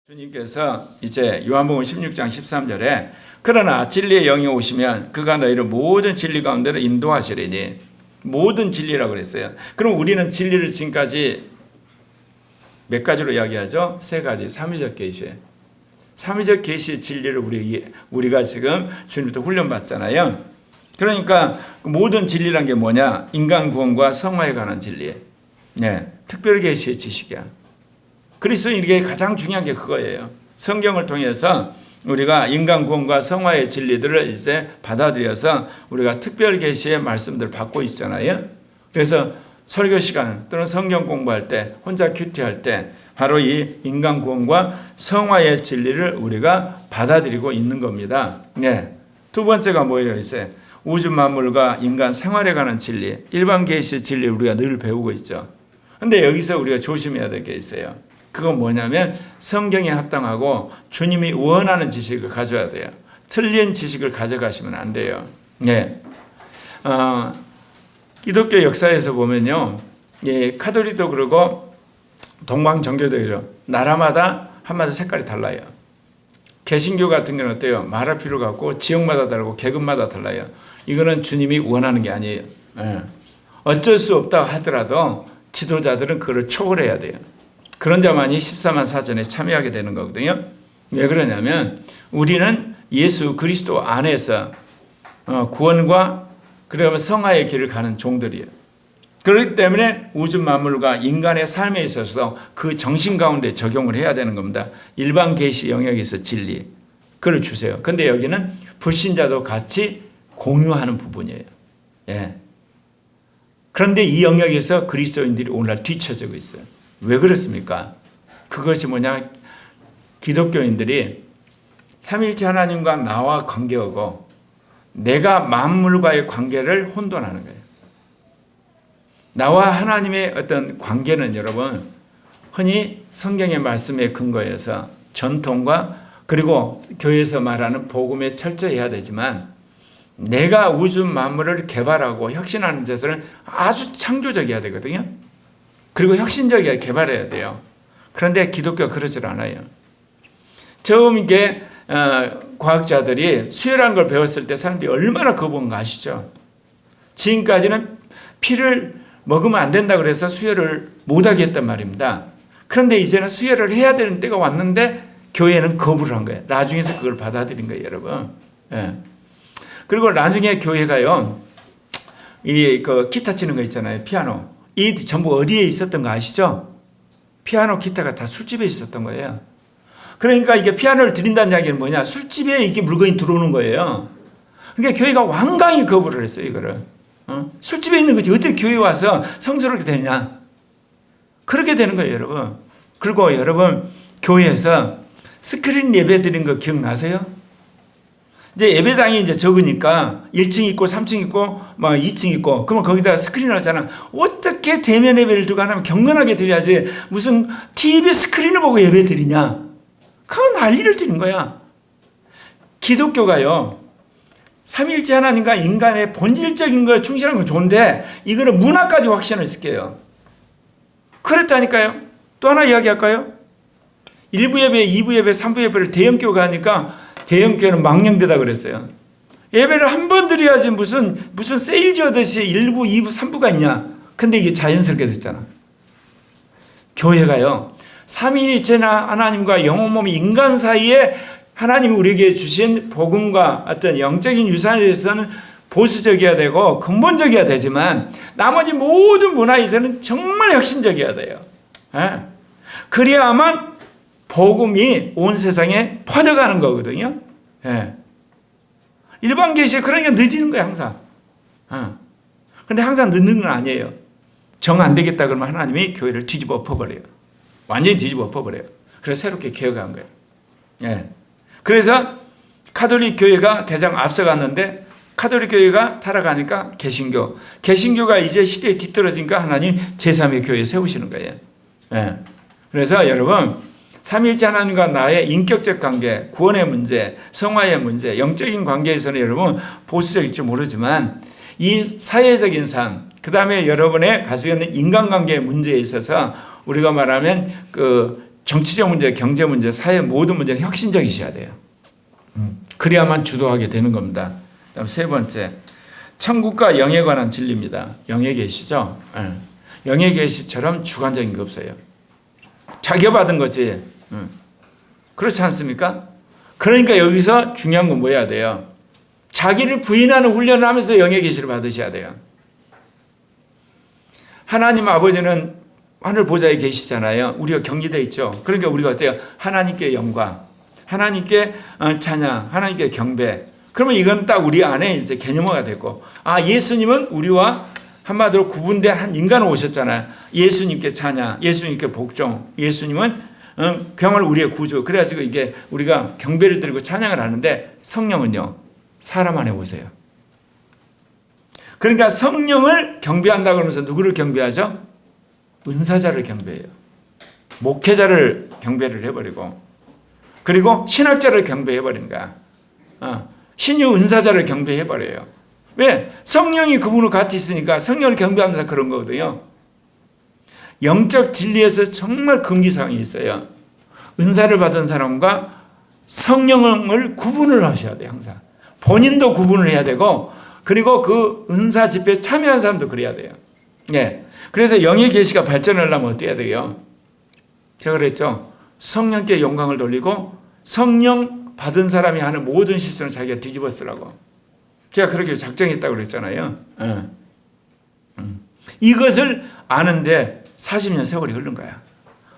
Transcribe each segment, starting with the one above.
주님께서 이제 요한복음 16장 13절에 그러나 진리의 영이 오시면 그가 너희를 모든 진리 가운데로 인도하시리니, 모든 진리라고 그랬어요. 그럼 우리는 진리를 지금까지 몇 가지로 이야기하죠? 세 가지. 삼위적 계시. 삼위적 계시의 진리를 우리가 지금 주님부터 훈련받잖아요. 그러니까 모든 진리란 게 뭐냐? 인간 구원과 성화에 관한 진리. 네, 특별 계시의 지식이야. 그리스도인에게 가장 중요한 게 그거예요. 성경을 통해서 우리가 인간 구원과 성화의 진리들을 이제 받아들여서 우리가 특별 계시의 말씀들을 받고 있잖아요. 그래서 설교 시간 또는 성경 공부할 때, 혼자 큐티할 때 바로 이 인간 구원과 성화의 진리를 우리가 받아들이고 있는 겁니다. 네. 두 번째가 뭐예요? 이제 우주 만물과 인간 생활에 관한 진리, 일반 계시의 진리 우리가 늘 배우고 있죠. 근데 여기서 우리가 조심해야 될 게 있어요. 그건 뭐냐면 성경에 합당하고 주님이 원하는 지식을 가져야 돼요. 틀린 지식을 가져가시면 안 돼요. 네. 기독교 역사에서 보면요, 예, 카톨릭도 그러고 동방정교도 그래요. 나라마다 한마디 색깔이 달라요. 개신교 같은 경우는 어때요? 말할 필요가 없고 지역마다 다르고 계급마다 달라요. 이거는 주님이 원하는 게 아니에요. 예. 어쩔 수 없다 하더라도 지도자들은 그걸 초월해야 돼요. 그런 자만이 14만 사전에 참여하게 되는 거거든요. 왜 그러냐면 우리는 예수 그리스도 안에서 구원과 그러면 성화의 길을 가는 종들이에요. 그렇기 때문에 우주 만물과 인간의 삶에 있어서 그 정신 가운데 적용을 해야 되는 겁니다. 일반 계시 영역에서 진리, 그걸 주세요. 근데 여기는 불신자도 같이 공유하는 부분이에요. 예. 그런데 이 영역에서 그리스도인들이 오늘날 뒤처지고 있어요. 왜 그렇습니까? 그것이 뭐냐? 기독교인들이 삼일체 하나님과 나와 관계하고 내가 만물과의 관계를 혼돈하는 거예요. 나와 하나님의 어떤 관계는 여러분 흔히 성경의 말씀에 근거해서 전통과 그리고 교회에서 말하는 복음에 철저히 해야 되지만 내가 우주 만물을 개발하고 혁신하는 데서는 아주 창조적이어야 되거든요. 그리고 혁신적이게 개발해야 돼요. 그런데 기독교가 그러질 않아요. 처음 이게 과학자들이 수혈한 걸 배웠을 때 사람들이 얼마나 거부한가 아시죠? 지금까지는 피를 먹으면 안 된다 그래서 수혈을 못하게 했단 말입니다. 그런데 이제는 수혈을 해야 되는 때가 왔는데 교회는 거부를 한 거예요. 나중에서 그걸 받아들인 거예요, 여러분. 예. 그리고 나중에 교회가요, 그 기타 치는 거 있잖아요, 피아노. 이 전부 어디에 있었던 거 아시죠? 피아노, 기타가 다 술집에 있었던 거예요. 그러니까 이게 피아노를 드린다는 이야기는 뭐냐? 술집에 이게 물건이 들어오는 거예요. 그러니까 교회가 완강히 거부를 했어요, 이거를. 술집에 있는 것이 어떻게 교회에 와서 성스럽게 되냐? 그렇게 되는 거예요, 여러분. 그리고 여러분, 교회에서 스크린 예배 드린 거 기억나세요? 이제 예배당이 이제 적으니까 1층 있고 3층 있고 막 2층 있고 그러면 거기다가 스크린을 하잖아. 어떻게 대면 예배를 두고 하면 경건하게 드려야지 무슨 TV 스크린을 보고 예배 드리냐? 그건 난리를 치는 거야. 기독교가요, 삼일째 하나님과 인간의 본질적인 거에 충실한 건 좋은데 이거는 문화까지 확신을 시켜요. 그랬다니까요. 또 하나 이야기할까요? 1부 예배, 2부 예배, 3부 예배를 대형교가 하니까 대형교회는 망령되다 그랬어요. 예배를 한 번 드려야지 무슨 세일즈 하듯이 1부, 2부, 3부가 있냐. 근데 이게 자연스럽게 됐잖아. 교회가요, 삼위일체 하나님과 영혼 몸 인간 사이에 하나님이 우리에게 주신 복음과 어떤 영적인 유산에 대해서는 보수적이어야 되고 근본적이어야 되지만 나머지 모든 문화에서는 정말 혁신적이어야 돼요. 예? 그래야만 복음이 온 세상에 퍼져가는 거거든요. 예. 일반 계시에 그러니까 늦는 거예요, 항상. 그런데 항상 늦는 건 아니에요. 정 안 되겠다 그러면 하나님이 교회를 뒤집어 엎어버려요. 완전히 뒤집어 엎어버려요. 그래서 새롭게 개혁한 거예요. 예. 그래서 카톨릭 교회가 가장 앞서갔는데 카톨릭 교회가 타락하니까 개신교가 이제 시대에 뒤떨어지니까 하나님 제3의 교회 세우시는 거예요. 예. 그래서 여러분, 삼일째 하나님과 나의 인격적 관계, 구원의 문제, 성화의 문제, 영적인 관계에서는 여러분 보수적일지 모르지만 이 사회적인 삶, 그 다음에 여러분의 가지고 있는 인간관계의 문제에 있어서 우리가 말하면 그 정치적 문제, 경제 문제, 사회 모든 문제는 혁신적이셔야 돼요. 그래야만 주도하게 되는 겁니다. 그다음 세 번째, 천국과 영에 관한 진리입니다. 영에 계시죠? 영에 계시처럼 주관적인 게 없어요. 자기가 받은 거지. 그렇지 않습니까? 그러니까 여기서 중요한 건 뭐 해야 돼요? 자기를 부인하는 훈련을 하면서 영의 계시를 받으셔야 돼요. 하나님 아버지는 하늘 보좌에 계시잖아요. 우리가 격리되어 있죠. 그러니까 우리가 어때요? 하나님께 영광, 하나님께 찬양, 하나님께 경배. 그러면 이건 딱 우리 안에 이제 개념화가 됐고, 예수님은 우리와 한마디로 구분된 한 인간으로 오셨잖아요. 예수님께 찬양, 예수님께 복종, 예수님은 그야말로 우리의 구주. 그래가지고 이게 우리가 경배를 드리고 찬양을 하는데, 성령은요, 사람 안에 오세요. 그러니까 성령을 경배한다 그러면서 누구를 경배하죠? 은사자를 경배해요. 목회자를 경배를 해버리고, 그리고 신학자를 경배해버린 거야. 신유 은사자를 경배해버려요. 왜? 성령이 그분과 같이 있으니까 성령을 경배하면서 그런 거거든요. 영적 진리에서 정말 금기사항이 있어요. 은사를 받은 사람과 성령을 구분을 하셔야 돼요. 항상 본인도 구분을 해야 되고, 그리고 그 은사 집회에 참여한 사람도 그래야 돼요. 그래서 영의 계시가 발전하려면 어떻게 해야 돼요? 제가 그랬죠. 성령께 영광을 돌리고 성령 받은 사람이 하는 모든 실수는 자기가 뒤집어 쓰라고. 제가 그렇게 작정했다고 그랬잖아요. 이것을 아는데 40년 세월이 흐른 거야.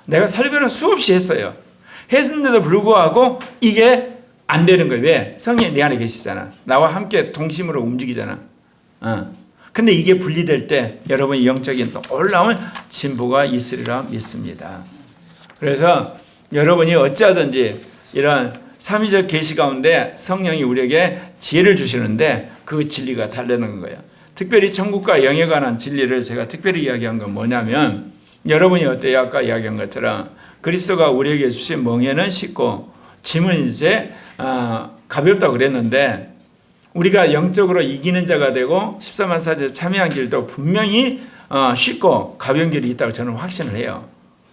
내가 설교는 수없이 했어요. 했는데도 불구하고 이게 안 되는 거예요. 왜? 성령이 내 안에 계시잖아. 나와 함께 동심으로 움직이잖아. 근데 이게 분리될 때 여러분이 영적인 놀라운 진보가 있으리라 믿습니다. 그래서 여러분이 어찌하든지 이런 삼위적 계시 가운데 성령이 우리에게 지혜를 주시는데 그 진리가 다르는 거예요. 특별히 천국과 영에 관한 진리를 제가 특별히 이야기한 건 뭐냐면, 여러분이 어때요? 아까 이야기한 것처럼 그리스도가 우리에게 주신 멍에는 쉽고 짐은 이제 가볍다고 그랬는데, 우리가 영적으로 이기는 자가 되고 14만 사제에 참여한 길도 분명히 쉽고 가벼운 길이 있다고 저는 확신을 해요.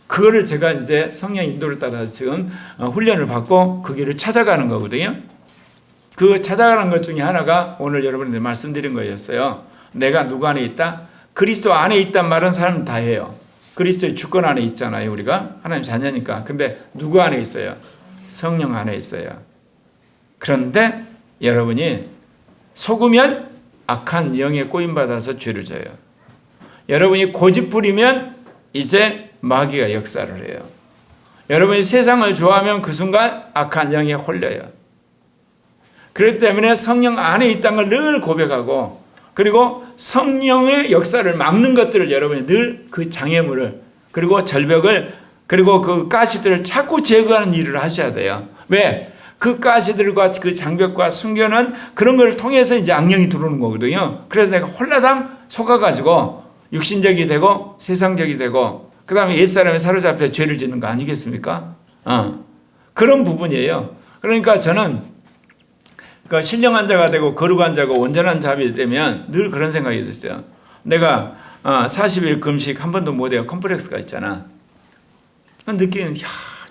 그거를 제가 이제 성령 인도를 따라 지금 훈련을 받고 그 길을 찾아가는 거거든요. 그 찾아가는 것 중에 하나가 오늘 여러분한테 말씀드린 거였어요. 내가 누구 안에 있다? 그리스도 안에 있단 말은 사람은 다 해요. 그리스도의 주권 안에 있잖아요. 우리가 하나님 자녀니까. 근데 누구 안에 있어요? 성령 안에 있어요. 그런데 여러분이 속으면 악한 영에 꼬임받아서 죄를 져요. 여러분이 고집 부리면 이제 마귀가 역사를 해요. 여러분이 세상을 좋아하면 그 순간 악한 영에 홀려요. 그렇기 때문에 성령 안에 있다는 걸 늘 고백하고, 그리고 성령의 역사를 막는 것들을 여러분이 늘 그 장애물을, 그리고 절벽을, 그리고 그 가시들을 자꾸 제거하는 일을 하셔야 돼요. 왜? 그 가시들과 그 장벽과 순교는 그런 걸 통해서 이제 악령이 들어오는 거거든요. 그래서 내가 홀라당 속아가지고 육신적이 되고 세상적이 되고, 그 다음에 옛사람에 사로잡혀 죄를 짓는 거 아니겠습니까? 그런 부분이에요. 그러니까 저는 그 신령한 자가 되고 거룩한 자고 온전한 자비 되면 늘 그런 생각이 들었어요. 내가 40일 금식 한 번도 못해요. 컴플렉스가 있잖아. 느끼는,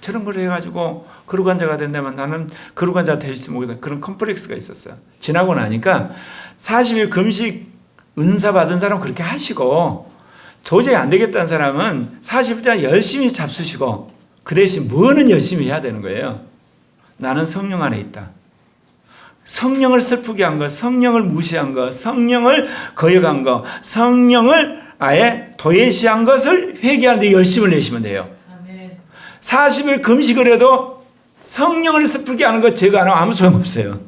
저런 걸 해가지고 거룩한 자가 된다면 나는 거룩한 자가 될지 모르겠다. 그런 컴플렉스가 있었어요. 지나고 나니까 40일 금식 은사 받은 사람은 그렇게 하시고, 도저히 안 되겠다는 사람은 40일 열심히 잡수시고, 그 대신 뭐는 열심히 해야 되는 거예요. 나는 성령 안에 있다. 성령을 슬프게 한 것, 성령을 무시한 것, 성령을 거역한 것, 성령을 아예 도외시한 것을 회개하는데 열심을 내시면 돼요. 40일 금식을 해도 성령을 슬프게 하는 것 제거 안 하면 아무 소용없어요.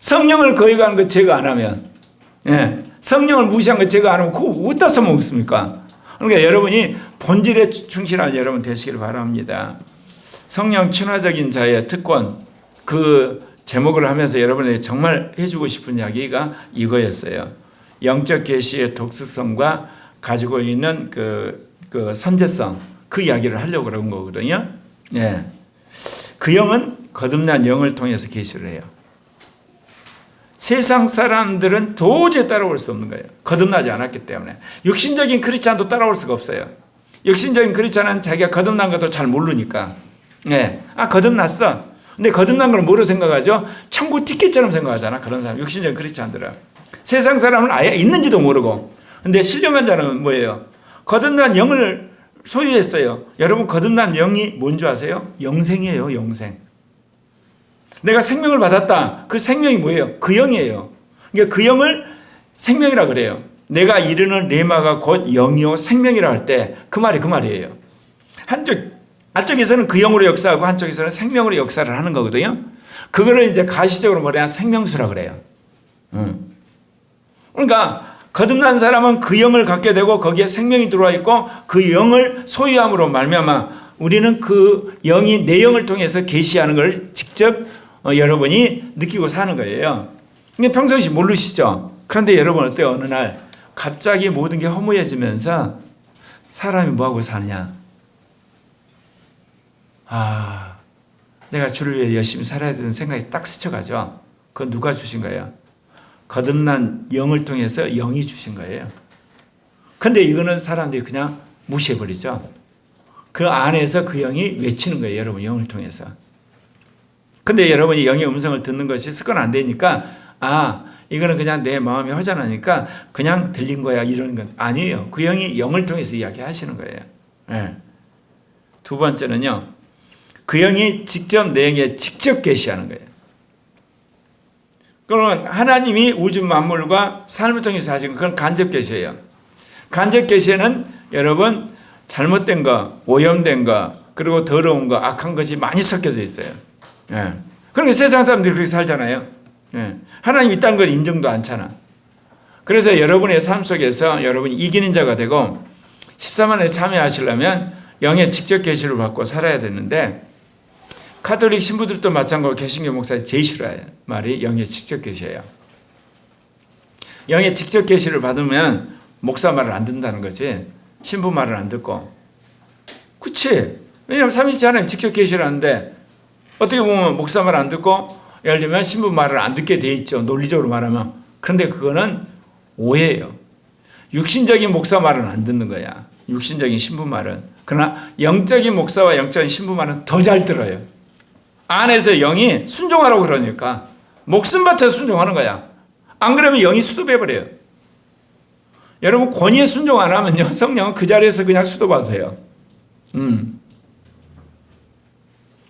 성령을 거역하는 것 제거 안 하면, 성령을 무시한 것 제거 안 하면 그거 어디다 써먹습니까? 그러니까 여러분이 본질에 충실한 여러분 되시길 바랍니다. 성령 친화적인 자의 특권, 그 제목을 하면서 여러분에게 정말 해주고 싶은 이야기가 이거였어요. 영적 계시의 독특성과 가지고 있는 그 선제성, 그 이야기를 하려고 그런 거거든요. 그 영은 거듭난 영을 통해서 계시를 해요. 세상 사람들은 도저히 따라올 수 없는 거예요. 거듭나지 않았기 때문에. 육신적인 크리스찬도 따라올 수가 없어요. 육신적인 크리스찬은 자기가 거듭난 것도 잘 모르니까. 네. 거듭났어. 근데 거듭난 걸 뭐로 생각하죠? 천국 티켓처럼 생각하잖아. 그런 사람, 육신적인 크리스찬들은. 세상 사람은 아예 있는지도 모르고. 근데 신령한 자는 뭐예요? 거듭난 영을 소유했어요. 여러분, 거듭난 영이 뭔지 아세요? 영생이에요, 영생. 내가 생명을 받았다. 그 생명이 뭐예요? 그 영이에요. 그러니까 그 영을 생명이라 그래요. 내가 이르는 레마가 곧 영이요 생명이라 할 때 그 말이 그 말이에요. 한쪽에서는 그 영으로 역사하고 한쪽에서는 생명으로 역사를 하는 거거든요. 그거를 이제 가시적으로 뭐냐 생명수라 그래요. 그러니까 거듭난 사람은 그 영을 갖게 되고 거기에 생명이 들어와 있고 그 영을 소유함으로 말미암아 우리는 그 영이 내 영을 통해서 계시하는 걸 직접 여러분이 느끼고 사는 거예요. 근데 평소에 모르시죠? 그런데 여러분 어때요? 어느 날 갑자기 모든 게 허무해지면서 사람이 뭐하고 사느냐? 내가 주를 위해 열심히 살아야 되는 생각이 딱 스쳐가죠. 그건 누가 주신 거예요? 거듭난 영을 통해서 영이 주신 거예요. 근데 이거는 사람들이 그냥 무시해버리죠. 그 안에서 그 영이 외치는 거예요. 여러분 영을 통해서. 근데 여러분이 영의 음성을 듣는 것이 습관 안 되니까 이거는 그냥 내 마음이 허전하니까 그냥 들린 거야 이러는 건 아니에요. 그 영이 영을 통해서 이야기하시는 거예요. 네. 두 번째는요. 그 영이 직접 내 영에 직접 계시하는 거예요. 그러면 하나님이 우주 만물과 삶을 통해서 하시는 그건 간접 계시예요. 간접 계시는 여러분 잘못된 거, 오염된 거, 그리고 더러운 거, 악한 것이 많이 섞여져 있어요. 예. 그러니까 세상 사람들이 그렇게 살잖아요. 예. 하나님 있다는 건 인정도 않잖아. 그래서 여러분의 삶 속에서 여러분이 이기는 자가 되고 14만에 참여하시려면 영의 직접 계시를 받고 살아야 되는데 가톨릭 신부들도 마찬가지로 개신교 목사들이 제일 싫어해요. 말이 영의 직접 계시예요. 영의 직접 계시를 받으면 목사 말을 안 듣는다는 거지. 신부 말을 안 듣고. 그치? 왜냐하면 삼위일체 하나님 직접 계시를 하는데 어떻게 보면 목사 말 안 듣고 예를 들면 신부 말을 안 듣게 돼 있죠. 논리적으로 말하면. 그런데 그거는 오해예요. 육신적인 목사 말은 안 듣는 거야. 육신적인 신부 말은. 그러나 영적인 목사와 영적인 신부 말은 더 잘 들어요. 안에서 영이 순종하라고 그러니까 목숨 바쳐 순종하는 거야. 안 그러면 영이 수도해버려요. 여러분 권위에 순종 안 하면요 성령은 그 자리에서 그냥 수도받으세요.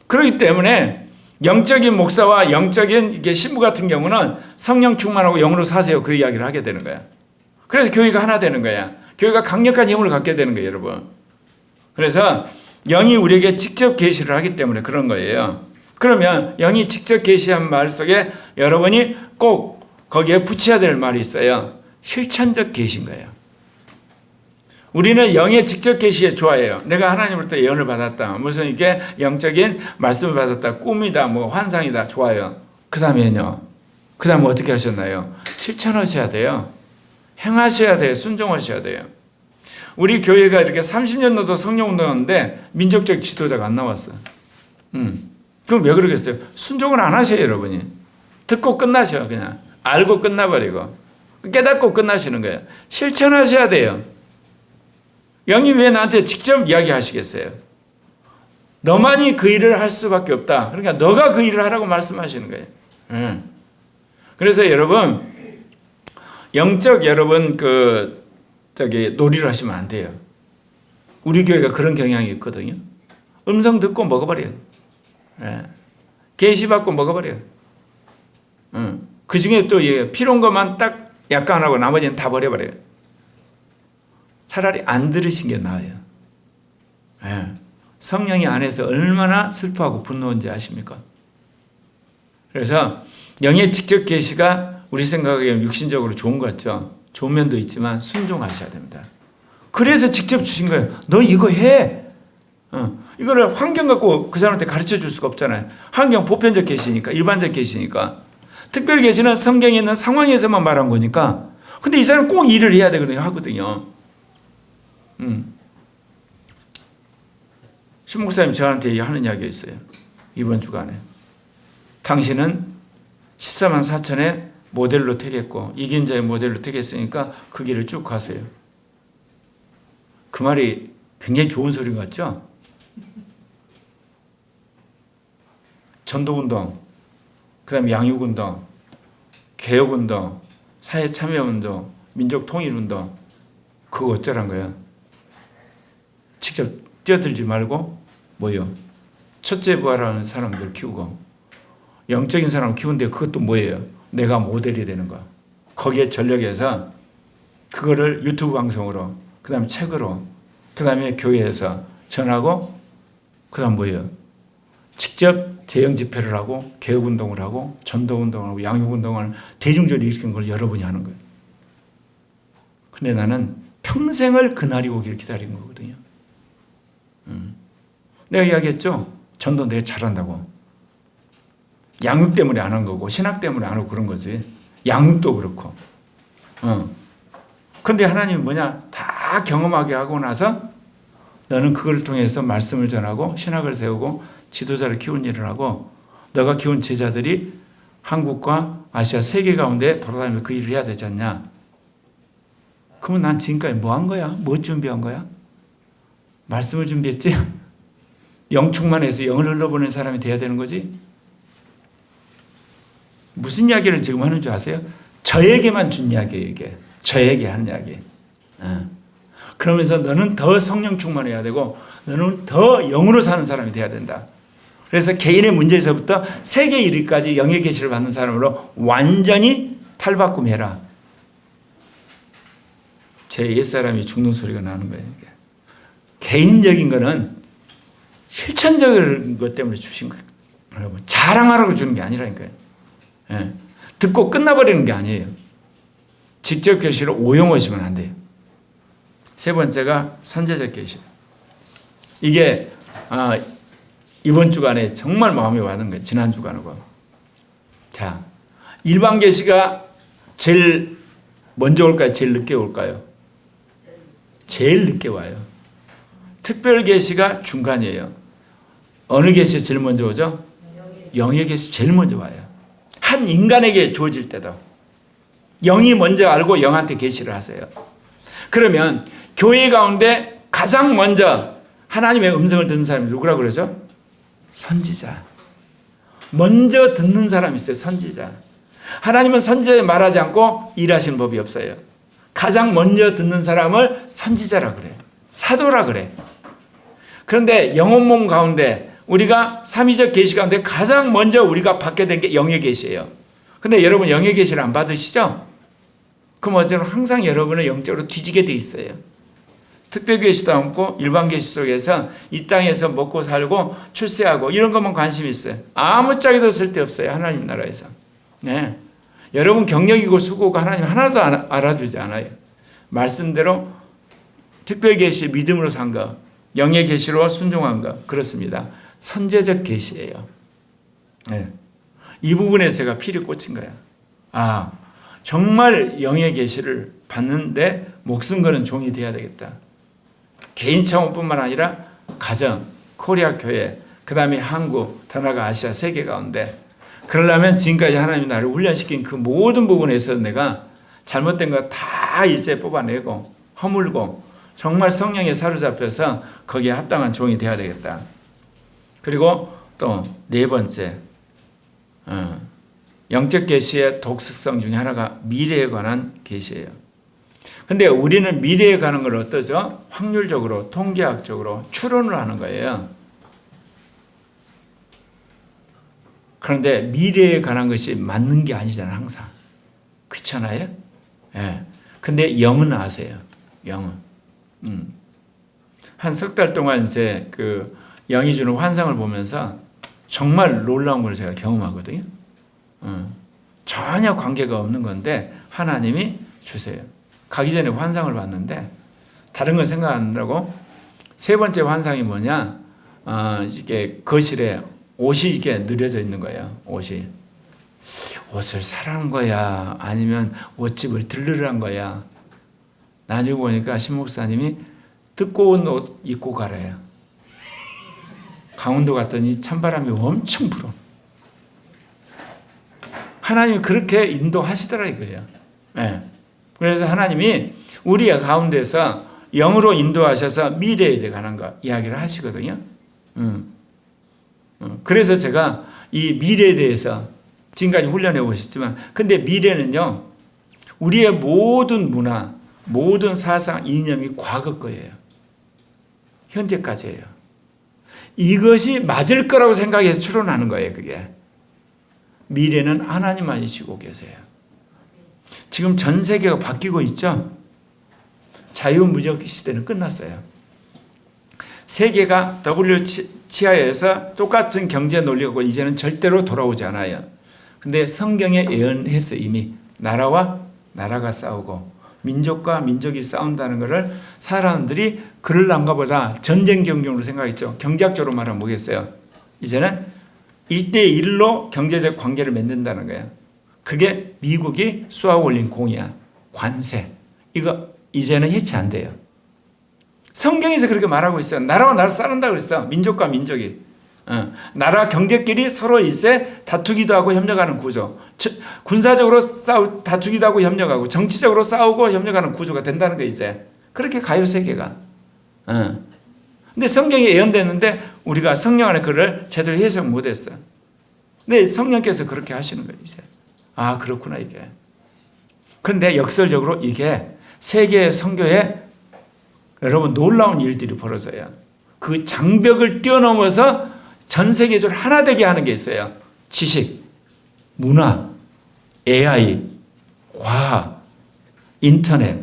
그렇기 때문에 영적인 목사와 영적인 신부 같은 경우는 성령 충만하고 영으로 사세요. 그 이야기를 하게 되는 거야. 그래서 교회가 하나 되는 거야. 교회가 강력한 힘을 갖게 되는 거예요, 여러분. 그래서 영이 우리에게 직접 계시를 하기 때문에 그런 거예요. 그러면 영이 직접 계시한 말 속에 여러분이 꼭 거기에 붙여야 될 말이 있어요. 실천적 계시인 거예요. 우리는 영의 직접 계시에 좋아해요. 내가 하나님으로부터 예언을 받았다. 무슨 이게 영적인 말씀을 받았다. 꿈이다. 뭐 환상이다. 좋아요. 그 다음에는요. 그 다음에 어떻게 하셨나요? 실천하셔야 돼요. 행하셔야 돼요. 순종하셔야 돼요. 우리 교회가 이렇게 30년 넘게 성령운동하는데 민족적 지도자가 안 나왔어. 그럼 왜 그러겠어요? 순종을 안 하셔요, 여러분이. 듣고 끝나셔, 그냥. 알고 끝나버리고. 깨닫고 끝나시는 거예요. 실천하셔야 돼요. 영이 왜 나한테 직접 이야기하시겠어요? 너만이 그 일을 할 수밖에 없다. 그러니까 너가 그 일을 하라고 말씀하시는 거예요. 그래서 여러분, 영적 여러분 놀이를 하시면 안 돼요. 우리 교회가 그런 경향이 있거든요. 음성 듣고 먹어버려요. 계시 받고 먹어버려요. 그 중에 또 필요한 것만 딱 약간 하고 나머지는 다 버려버려요. 차라리 안 들으신 게 나아요. 성령이 안에서 얼마나 슬퍼하고 분노한지 아십니까? 그래서 영의 직접 계시가 우리 생각에 육신적으로 좋은 것 같죠. 좋은 면도 있지만 순종하셔야 됩니다. 그래서 직접 주신 거예요. 너 이거 해. 이거를 환경 갖고 그 사람한테 가르쳐 줄 수가 없잖아요. 환경 보편적 계시니까, 일반적 계시니까. 특별 계시는 성경에 있는 상황에서만 말한 거니까. 근데 이 사람은 꼭 일을 해야 되거든요. 하거든요. 신 목사님 저한테 하는 이야기가 있어요. 이번 주간에. 당신은 14만 4천의 모델로 택했고 이긴 자의 모델로 택했으니까 그 길을 쭉 가세요. 그 말이 굉장히 좋은 소리 같죠? 전도운동, 그 다음에 양육운동, 개혁운동, 사회참여운동, 민족통일운동, 그거 어쩌란 거야? 직접 뛰어들지 말고 뭐예요? 첫째 부활하는 사람들 키우고 영적인 사람 키우는데 그것도 뭐예요? 내가 모델이 되는 거. 거기에 전력해서 그거를 유튜브 방송으로, 그 다음에 책으로, 그 다음에 교회에서 전하고, 그 다음 뭐예요? 직접 대형 집회를 하고 개혁운동을 하고 전도운동을 하고 양육운동을 대중적으로 일으킨 걸 여러분이 하는 거예요. 근데 나는 평생을 그날이 오기를 기다린 거거든요. 내가 이야기했죠? 전도 내가 잘한다고. 양육 때문에 안 한 거고 신학 때문에 안 하고 그런 거지. 양육도 그렇고. 그런데 하나님이 뭐냐? 다 경험하게 하고 나서 너는 그걸 통해서 말씀을 전하고 신학을 세우고 지도자를 키운 일을 하고 너가 키운 제자들이 한국과 아시아 세계 가운데 돌아다니며 그 일을 해야 되지 않냐? 그러면 난 지금까지 뭐 한 거야? 뭐 준비한 거야? 말씀을 준비했지? 영 충만해서 영을 흘러보낸 사람이 돼야 되는 거지? 무슨 이야기를 지금 하는 줄 아세요? 저에게만 준 이야기예요, 이게. 저에게 한 이야기. 그러면서 너는 더 성령 충만해야 되고 너는 더 영으로 사는 사람이 돼야 된다. 그래서 개인의 문제에서부터 세계 1위까지 영의 계시를 받는 사람으로 완전히 탈바꿈해라. 제 옛사람이 죽는 소리가 나는 거예요. 개인적인 거는 실천적인 것 때문에 주신 거예요. 여러분, 자랑하라고 주는 게 아니라니까요. 예. 듣고 끝나버리는 게 아니에요. 직접 계시를 오용하시면 안 돼요. 세 번째가 선제적 계시. 이게 이번 주간에 정말 마음에 와닿는 거예요. 지난 주간하고. 자, 일반 계시가 제일 먼저 올까요? 제일 늦게 올까요? 제일 늦게 와요. 특별 계시가 중간이에요. 어느 계시 제일 먼저 오죠? 영의 계시 제일 먼저 와요. 한 인간에게 주어질 때도 영이 먼저 알고 영한테 계시를 하세요. 그러면 교회 가운데 가장 먼저 하나님의 음성을 듣는 사람이 누구라고 그러죠? 선지자. 먼저 듣는 사람이 있어요. 선지자. 하나님은 선지자에 말하지 않고 일하시는 법이 없어요. 가장 먼저 듣는 사람을 선지자라 그래요. 사도라 그래. 그런데 영혼 몸 가운데 우리가 삼위적 계시 가운데 가장 먼저 우리가 받게 된 게 영의 계시예요. 근데 여러분 영의 계시를 안 받으시죠? 그럼 어쩌면 항상 여러분은 영적으로 뒤지게 돼 있어요. 특별 계시도 않고 일반 계시 속에서 이 땅에서 먹고 살고 출세하고 이런 것만 관심이 있어요. 아무짝에도 쓸데없어요. 하나님 나라에서. 네. 여러분 경력이고 수고가 하나님 하나도 알아주지 않아요. 말씀대로 특별 계시 믿음으로 산 거, 영의 계시로 순종한 거 그렇습니다. 선제적 계시예요. 네. 이 부분에서 제가 피를 꽂힌 거야. 정말 영의 계시를 받는데 목숨 거는 종이 되어야 되겠다. 개인 차원뿐만 아니라 가정, 코리아 교회, 그 다음에 한국, 더 나아가 아시아 세계 가운데 그러려면 지금까지 하나님이 나를 훈련시킨 그 모든 부분에서 내가 잘못된 거 다 이제 뽑아내고 허물고 정말 성령에 사로잡혀서 거기에 합당한 종이 되어야 되겠다. 그리고 또 네 번째 영적 계시의 독특성 중에 하나가 미래에 관한 계시예요. 근데 우리는 미래에 관한 걸 어떠죠? 확률적으로, 통계학적으로 추론을 하는 거예요. 그런데 미래에 관한 것이 맞는 게 아니잖아요, 항상. 그렇잖아요? 예. 근데 영은 아세요. 영은. 한 석 달 동안 이제 그 영이 주는 환상을 보면서 정말 놀라운 걸 제가 경험하거든요. 전혀 관계가 없는 건데 하나님이 주세요. 가기 전에 환상을 봤는데 다른 건 생각 안 나고 세 번째 환상이 뭐냐? 이게 거실에 옷이 이렇게 늘여져 있는 거예요. 옷을 사라는 거야? 아니면 옷집을 들르란 거야? 나중에 보니까 신 목사님이 두꺼운 옷 입고 가래요. 강원도 갔더니 찬바람이 엄청 불어. 하나님이 그렇게 인도하시더라 이거예요. 네. 그래서 하나님이 우리 가운데서 영으로 인도하셔서 미래에 관한 거 이야기를 하시거든요. 그래서 제가 이 미래에 대해서 지금까지 훈련해 오셨지만, 근데 미래는요, 우리의 모든 문화, 모든 사상, 이념이 과거 거예요. 현재까지예요. 이것이 맞을 거라고 생각해서 추론하는 거예요, 그게. 미래는 하나님만이 지고 계세요. 지금 전 세계가 바뀌고 있죠? 자유무역 시대는 끝났어요. 세계가 WTI에서 똑같은 경제 논리고 이제는 절대로 돌아오지 않아요. 근데 성경에 예언했어요. 이미 나라와 나라가 싸우고 민족과 민족이 싸운다는 것을 사람들이 그럴란가 보다 전쟁 경쟁으로 생각했죠. 경제학적으로 말하면 뭐겠어요? 이제는 1대1로 경제적 관계를 맺는다는 거예요. 그게 미국이 쏘아 올린 공이야. 관세. 이거 이제는 해치 안 돼요. 성경에서 그렇게 말하고 있어요. 나라와 나라 싸운다고 그랬어. 민족과 민족이. 나라 경제끼리 서로 이제 다투기도 하고 협력하는 구조. 군사적으로 다투기도 하고 협력하고 정치적으로 싸우고 협력하는 구조가 된다는 거 이제. 그렇게 가요 세계가. 근데 성경에 예언됐는데 우리가 성령 안에 그를 제대로 해석 못했어. 근데 성령께서 그렇게 하시는 거예요 이제. 아 그렇구나 이게. 그런데 역설적으로 이게 세계 선교에 여러분 놀라운 일들이 벌어져요. 그 장벽을 뛰어넘어서 전 세계적으로 하나 되게 하는 게 있어요. 지식, 문화, AI, 과학, 인터넷,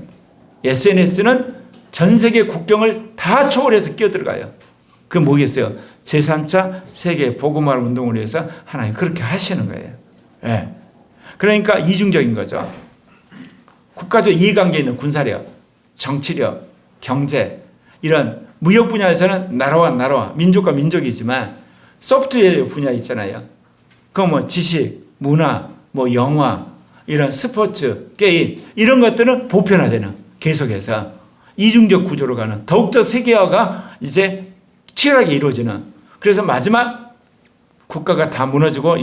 SNS는 전 세계 국경을 다 초월해서 끼어들어가요. 그게 뭐겠어요? 제3차 세계 복음화 운동을 위해서 하나님 그렇게 하시는 거예요. 네. 그러니까 이중적인 거죠. 국가적 이해관계에 있는 군사력, 정치력, 경제 이런 무역 분야에서는 나라와 민족과 민족이지만 소프트웨어 분야 있잖아요. 그 뭐 지식, 문화, 뭐 영화, 이런 스포츠, 게임 이런 것들은 보편화되는 계속해서 이중적 구조로 가는 더욱더 세계화가 이제 치열하게 이루어지는 그래서 마지막 국가가 다 무너지고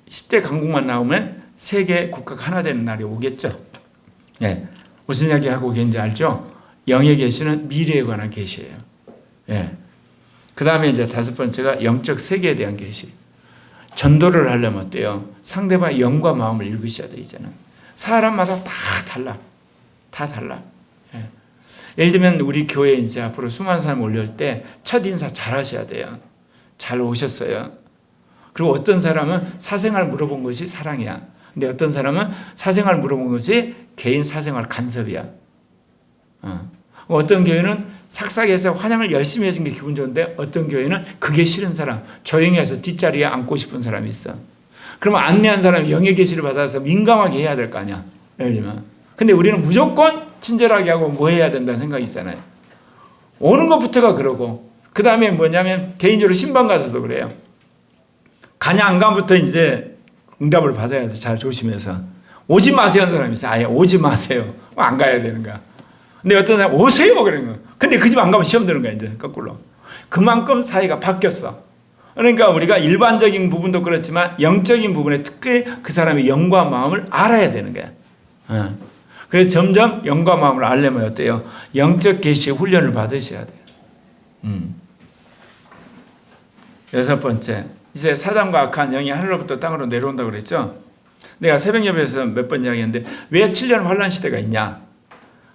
10대 강국만 나오면 세계 국가가 하나 되는 날이 오겠죠. 예. 무슨 이야기 하고 계신지 알죠? 영의 계시는 미래에 관한 계시예요. 예. 그 다음에 이제 5번째가 영적 세계에 대한 계시. 전도를 하려면 어때요? 상대방의 영과 마음을 읽으셔야 돼, 이제는. 사람마다 다 달라. 다 달라. 예. 예를 들면 우리 교회 이제 앞으로 수많은 사람 올려올 때 첫 인사 잘 하셔야 돼요. 잘 오셨어요. 그리고 어떤 사람은 사생활 물어본 것이 사랑이야. 근데 어떤 사람은 사생활 물어본 것이 개인 사생활 간섭이야. 어떤 교회는 삭삭해서 환영을 열심히 해준 게 기분 좋은데 어떤 교회는 그게 싫은 사람, 조용히 해서 뒷자리에 앉고 싶은 사람이 있어. 그러면 안내한 사람이 영의 계시를 받아서 민감하게 해야 될 거 아니야. 예를 들면. 근데 우리는 무조건 친절하게 하고 뭐 해야 된다는 생각이 있잖아요. 오는 것부터가 그러고 그 다음에 뭐냐면 개인적으로 신방 가서도 그래요. 가냐 안 가부터 이제 응답을 받아야 돼. 잘 조심해서. 오지 마세요 하는 사람이 있어요. 아예 오지 마세요. 안 가야 되는 거야. 근데 어떤 사람 오세요 그러는 거야. 근데 그 집 안 가면 시험 드는 거야 이제 거꾸로. 그만큼 사회가 바뀌었어. 그러니까 우리가 일반적인 부분도 그렇지만 영적인 부분에 특히 그 사람의 영과 마음을 알아야 되는 거야. 그래서 점점 영과 마음을 알려면 어때요? 영적 계시의 훈련을 받으셔야 돼요. 6번째, 이제 사단과 악한 영이 하늘로부터 땅으로 내려온다고 그랬죠. 내가 새벽 예배에서 몇 번 이야기했는데 왜 7년 환란 시대가 있냐?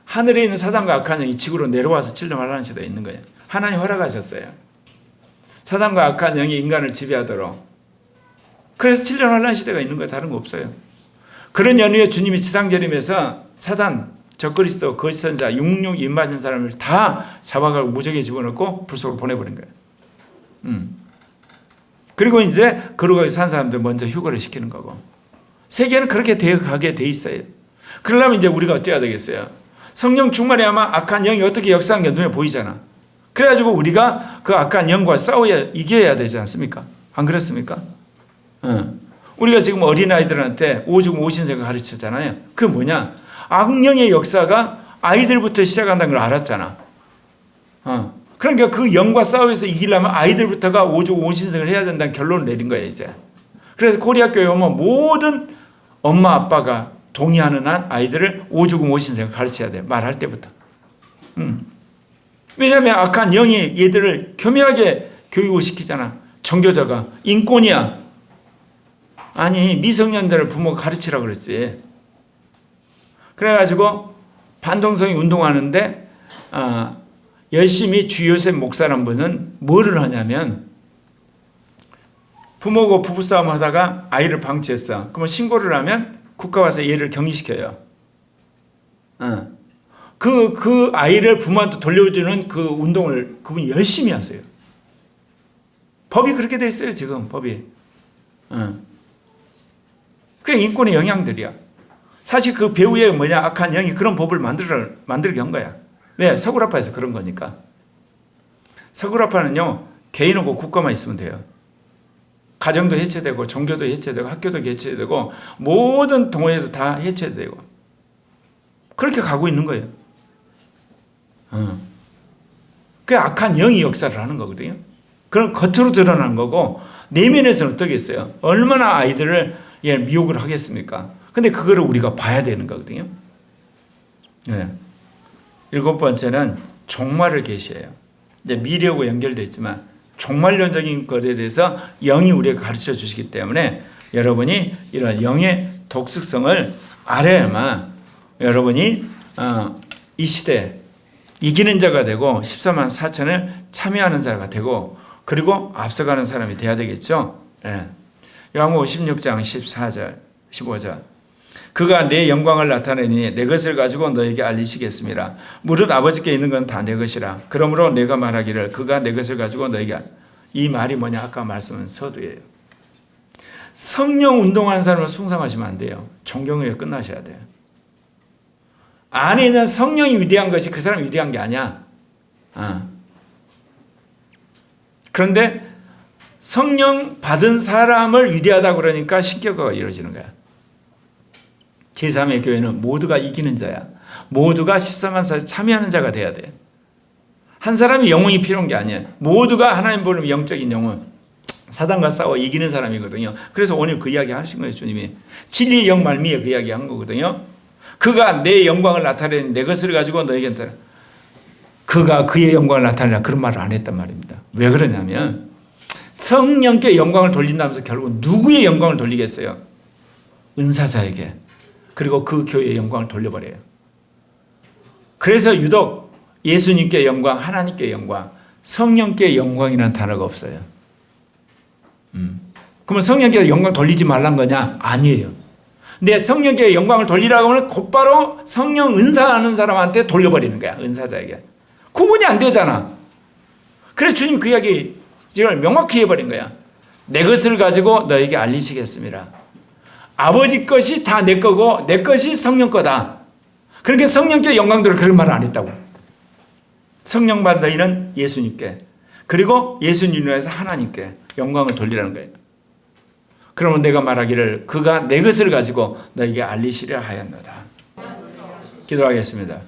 하늘에 있는 사단과 악한 영이 지구로 내려와서 7년 환란 시대가 있는 거예요. 하나님 허락하셨어요. 사단과 악한 영이 인간을 지배하도록. 그래서 7년 환란 시대가 있는 거예요. 다른 거 없어요. 그런 연후에 주님이 지상재림에서 사단, 적그리스도, 거짓선자, 육육 입맞은 사람을 다 잡아가고 무적에 집어넣고 불 속으로 보내버린 거예요. 그리고 이제 그러고 산 사람들 먼저 휴거를 시키는 거고. 세계는 그렇게 되어가게 돼 있어요. 그러려면 이제 우리가 어때야 되겠어요? 성령 충만해야만 악한 영이 어떻게 역사하는 게 눈에 보이잖아. 그래가지고 우리가 그 악한 영과 싸워야 이겨야 되지 않습니까? 안 그렇습니까? 우리가 지금 어린아이들한테 오죽 오신생을 가르쳤잖아요. 그게 뭐냐? 악령의 역사가 아이들부터 시작한다는 걸 알았잖아. 그러니까 그 영과 싸워서 이기려면 아이들부터가 오죽 오신생을 해야 된다는 결론을 내린 거예요 이제. 그래서 코리아 교회 오면 모든 엄마 아빠가 동의하는 한 아이들을 오죽음 오신생을 가르쳐야 돼. 말할 때부터. 왜냐하면 악한 영이 얘들을 교묘하게 교육을 시키잖아. 종교자가 인권이야. 아니 미성년자를 부모가 가르치라 그랬지. 그래가지고 반동성이 운동하는데 열심히 주요셉 목사란 분은 뭐를 하냐면 부모고 부부싸움 하다가 아이를 방치했어. 그러면 신고를 하면 국가 와서 얘를 격리시켜요. 그 아이를 부모한테 돌려주는 그 운동을 그분이 열심히 하세요. 법이 그렇게 돼 있어요, 지금 법이. 그게 인권의 영향들이야. 사실 그 배후에 뭐냐, 악한 영이 그런 법을 만들게 한 거야. 왜? 서구라파에서 그런 거니까. 서구라파는요, 개인하고 국가만 있으면 돼요. 가정도 해체되고, 종교도 해체되고, 학교도 해체되고, 모든 동호회도 다 해체되고. 그렇게 가고 있는 거예요. 그게 악한 영이 역사를 하는 거거든요. 그럼 겉으로 드러난 거고, 내면에서는 어떻게 했어요? 얼마나 아이들을 미혹을 하겠습니까? 근데 그거를 우리가 봐야 되는 거거든요. 네. 7번째는 종말을 계시해요. 이제 미래하고 연결되어 있지만 종말론적인 것에 대해서 영이 우리에게 가르쳐 주시기 때문에 여러분이 이런 영의 독특성을 알아야만 여러분이 이 시대에 이기는 자가 되고 14만 4천을 참여하는 자가 되고 그리고 앞서가는 사람이 돼야 되겠죠. 네. 요한복음 16장 14절 15절 그가 내 영광을 나타내니 내 것을 가지고 너에게 알리시겠습니다. 무릇 아버지께 있는 건 다 내 것이라. 그러므로 내가 말하기를 그가 내 것을 가지고 너에게 이 말이 뭐냐 아까 말씀은 서두예요. 성령 운동하는 사람을 숭상하시면 안 돼요. 존경에 끝나셔야 돼요. 안에 있는 성령이 위대한 것이 그 사람이 위대한 게 아니야. 그런데 성령 받은 사람을 위대하다고 그러니까 신격화가 이루어지는 거야. 제3의 교회는 모두가 이기는 자야. 모두가 14만 사에 참여하는 자가 돼야 돼. 한 사람이 영웅이 필요한 게 아니야. 모두가 하나님 보는 영적인 영웅. 사단과 싸워 이기는 사람이거든요. 그래서 오늘 그 이야기 하신 거예요. 주님이. 진리의 영 말미에 그 이야기 한 거거든요. 그가 내 영광을 나타내는 내 것을 가지고 너에게 그가 그의 영광을 나타내라 그런 말을 안 했단 말입니다. 왜 그러냐면 성령께 영광을 돌린다면서 결국 누구의 영광을 돌리겠어요? 은사자에게. 그리고 그 교회의 영광을 돌려버려요. 그래서 유독 예수님께 영광, 하나님께 영광, 성령께 영광이라는 단어가 없어요. 그러면 성령께 영광 돌리지 말란 거냐? 아니에요. 근데 성령께 영광을 돌리라고 하면 곧바로 성령 은사하는 사람한테 돌려버리는 거야. 은사자에게. 구분이 안 되잖아. 그래서 주님 그 이야기 이걸 명확히 해버린 거야. 내 것을 가지고 너에게 알리시겠습니다. 아버지 것이 다 내 거고 내 것이 성령 거다. 그러니까 성령께 영광 돌려 그런 말을 안 했다고. 성령 받은 너희는 예수님께 그리고 예수님으로 해서 하나님께 영광을 돌리라는 거예요. 그러면 내가 말하기를 그가 내 것을 가지고 너에게 알리시려 하였노라. 기도하겠습니다.